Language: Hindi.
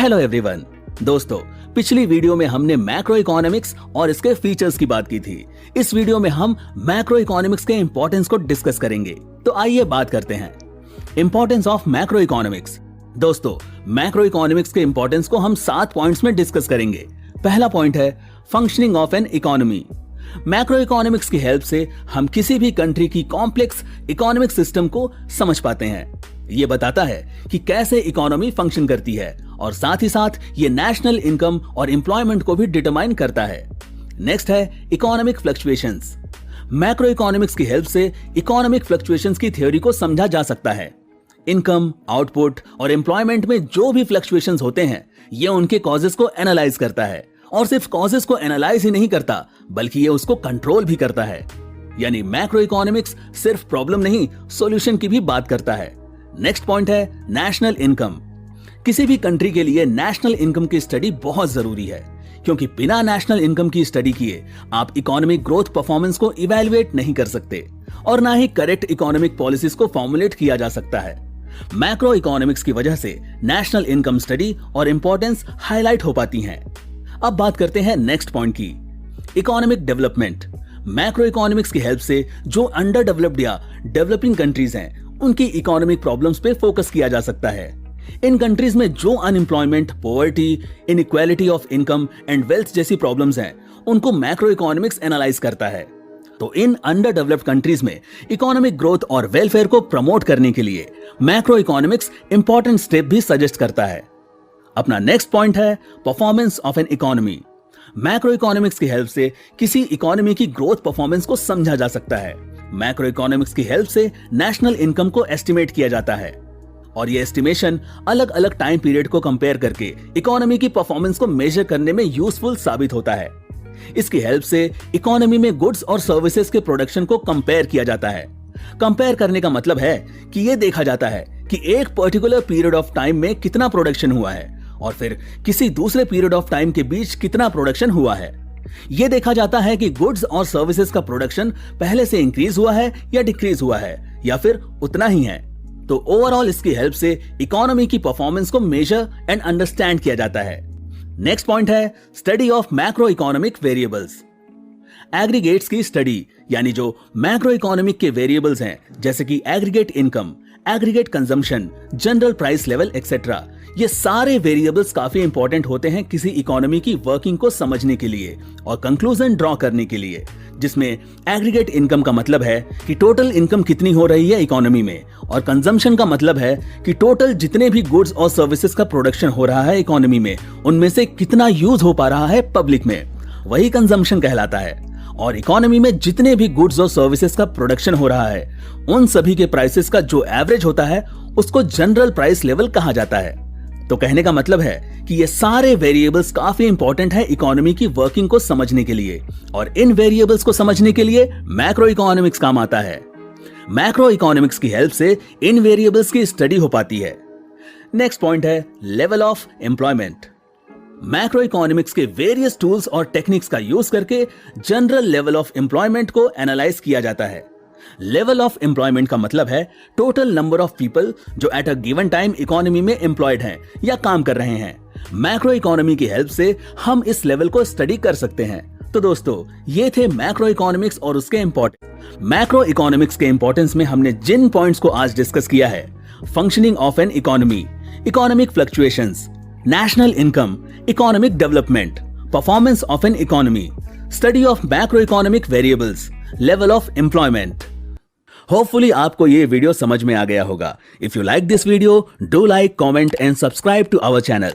Hello everyone. दोस्तों, पिछली वीडियो में हमने मैक्रो इकोनॉमिक्स और इसके फीचर्स की बात की थी। इस वीडियो में हम मैक्रो इकोनॉमिक्स के इंपॉर्टेंस को डिस्कस करेंगे। तो आइए बात करते हैं इंपॉर्टेंस ऑफ मैक्रो इकोनॉमिक्स। दोस्तों, मैक्रो इकोनॉमिक्स के इंपॉर्टेंस को हम 7 पॉइंट्स में डिस्कस करेंगे। पहला पॉइंट है functioning of an economy. Macro economics की हेल्प से हम किसी भी कंट्री की कॉम्प्लेक्स इकोनॉमिक सिस्टम को समझ पाते हैं। ये बताता है कि कैसे इकोनॉमी फंक्शन करती है और साथ ही साथ ये नेशनल इनकम और एम्प्लॉयमेंट को भी डिटरमाइन करता है। नेक्स्ट है इकोनॉमिक फ्लक्चुएशंस। मैक्रो इकोनॉमिक्स की हेल्प से इकोनॉमिक फ्लक्चुएशंस की थ्योरी को समझा जा सकता है। इनकम, आउटपुट और एम्प्लॉयमेंट में जो भी फ्लक्चुएशंस होते हैं, ये उनके कॉजेस को एनालाइज करता है और सिर्फ कॉजेस को एनालाइज ही नहीं करता बल्कि ये उसको कंट्रोल भी करता है। यानी मैक्रो इकोनॉमिक्स सिर्फ प्रॉब्लम नहीं, सॉल्यूशन की भी बात करता है। नेक्स्ट पॉइंट है नेशनल इनकम। किसी भी कंट्री के लिए नेशनल इनकम की स्टडी बहुत जरूरी है, क्योंकि बिना नेशनल इनकम की स्टडी किए आप इकोनॉमिक ग्रोथ परफॉर्मेंस को इवैल्यूएट नहीं कर सकते और ना ही करेक्ट इकोनॉमिक पॉलिसीज को फॉर्मुलेट किया जा सकता है। मैक्रो इकोनॉमिक्स की वजह से नेशनल इनकम स्टडी और इंपॉर्टेंस हाईलाइट हो पाती हैं। अब बात करते हैं नेक्स्ट पॉइंट की, इकोनॉमिक डेवलपमेंट। मैक्रो इकोनॉमिक्स की हेल्प से जो अंडर डेवलप्ड या डेवलपिंग कंट्रीज हैं, उनकी इकोनॉमिक प्रॉब्लम्स पे फोकस किया जा सकता है। इन कंट्रीज में जो unemployment, poverty, inequality of income and wealth जैसी प्रॉब्लम्स हैं, उनको मैक्रो इकोनॉमिक्स एनालाइज करता है। तो इन अंडर डेवलप्ड कंट्रीज में इकोनॉमिक ग्रोथ और वेलफेयर को प्रमोट करने के लिए मैक्रो इकोनॉमिक्स इंपॉर्टेंट स्टेप भी सजेस्ट करता है। अपना नेक्स्ट पॉइंट है performance of an economy. Macro economics की हेल्प से किसी इकोनॉमी की ग्रोथ परफॉर्मेंस को समझा जा सकता है। मैक्रो इकोनॉमिक्स की हेल्प से नेशनल इनकम को एस्टिमेट किया जाता है और ये एस्टिमेशन अलग अलग टाइम पीरियड को कंपेयर करके इकोनॉमी की परफॉर्मेंस को मेजर करने में यूजफुल साबित होता है। इसकी हेल्प से इकोनॉमी में गुड्स और सर्विसेज के प्रोडक्शन को कंपेयर किया जाता है। कंपेयर करने का मतलब है कि ये देखा जाता है कि एक पर्टिकुलर पीरियड ऑफ टाइम में कितना प्रोडक्शन हुआ है और फिर किसी दूसरे पीरियड ऑफ टाइम के बीच कितना प्रोडक्शन हुआ है। यह देखा जाता है कि गुड्स और सर्विसेज का प्रोडक्शन पहले से इंक्रीज हुआ है या डिक्रीज हुआ है या फिर उतना ही है। तो ओवरऑल इसकी हेल्प से इकोनॉमी की परफॉर्मेंस को मेजर एंड अंडरस्टैंड किया जाता है। नेक्स्ट पॉइंट है study of macroeconomic variables. Aggregates की स्टडी, यानी जो मैक्रो इकोनॉमिक के वेरिएबल्स हैं, जैसे कि aggregate income, aggregate consumption, general price level etcetera, ये सारे वेरिएबल्स काफी इंपॉर्टेंट होते हैं किसी इकोनॉमी की वर्किंग को समझने के लिए और कंक्लूजन ड्रॉ करने के लिए। जिसमें एग्रीगेट इनकम का मतलब है कि टोटल इनकम कितनी हो रही है इकोनॉमी में, और कंजम्पशन का मतलब है कि टोटल जितने भी गुड्स और सर्विसेज का प्रोडक्शन हो रहा है इकोनॉमी में, उनमें से कितना यूज हो पा रहा है पब्लिक में, वही कंजम्पशन कहलाता है। और इकोनॉमी में जितने भी गुड्स और सर्विसेज का प्रोडक्शन हो रहा है, उन सभी के प्राइसेस का जो एवरेज होता है, उसको जनरल प्राइस लेवल कहा जाता है। तो कहने का मतलब है कि ये सारे वेरिएबल्स काफी इंपॉर्टेंट है इकोनॉमी की वर्किंग को समझने के लिए, और इन वेरिएबल्स को समझने के लिए मैक्रो इकोनॉमिक्स काम आता है। मैक्रो इकोनॉमिक्स की हेल्प से इन वेरिएबल्स की स्टडी हो पाती है। नेक्स्ट पॉइंट है level of employment. Macro economics के वेरियस टूल्स और टेक्निक्स का यूज करके जनरल लेवल ऑफ एम्प्लॉयमेंट को एनालाइज किया जाता है। लेवल ऑफ एम्प्लॉयमेंट का मतलब है टोटल नंबर ऑफ पीपल जो at a given time economy में एम्प्लॉयड हैं या काम कर रहे हैं। मैक्रो इकोनॉमी की हेल्प से हम इस लेवल को स्टडी कर सकते हैं। तो दोस्तों, ये थे मैक्रो इकोनॉमिक्स और उसके इंपॉर्टेंस। मैक्रो इकोनॉमिक्स के इंपॉर्टेंस में हमने जिन पॉइंट्स को आज डिस्कस किया है, functioning of an economy, economic fluctuations, national income, economic development, performance of an economy, study of macroeconomic variables, level of employment. Hopefully आपको ये वीडियो समझ में आ गया होगा। If you like this video, do like, comment and subscribe to our channel.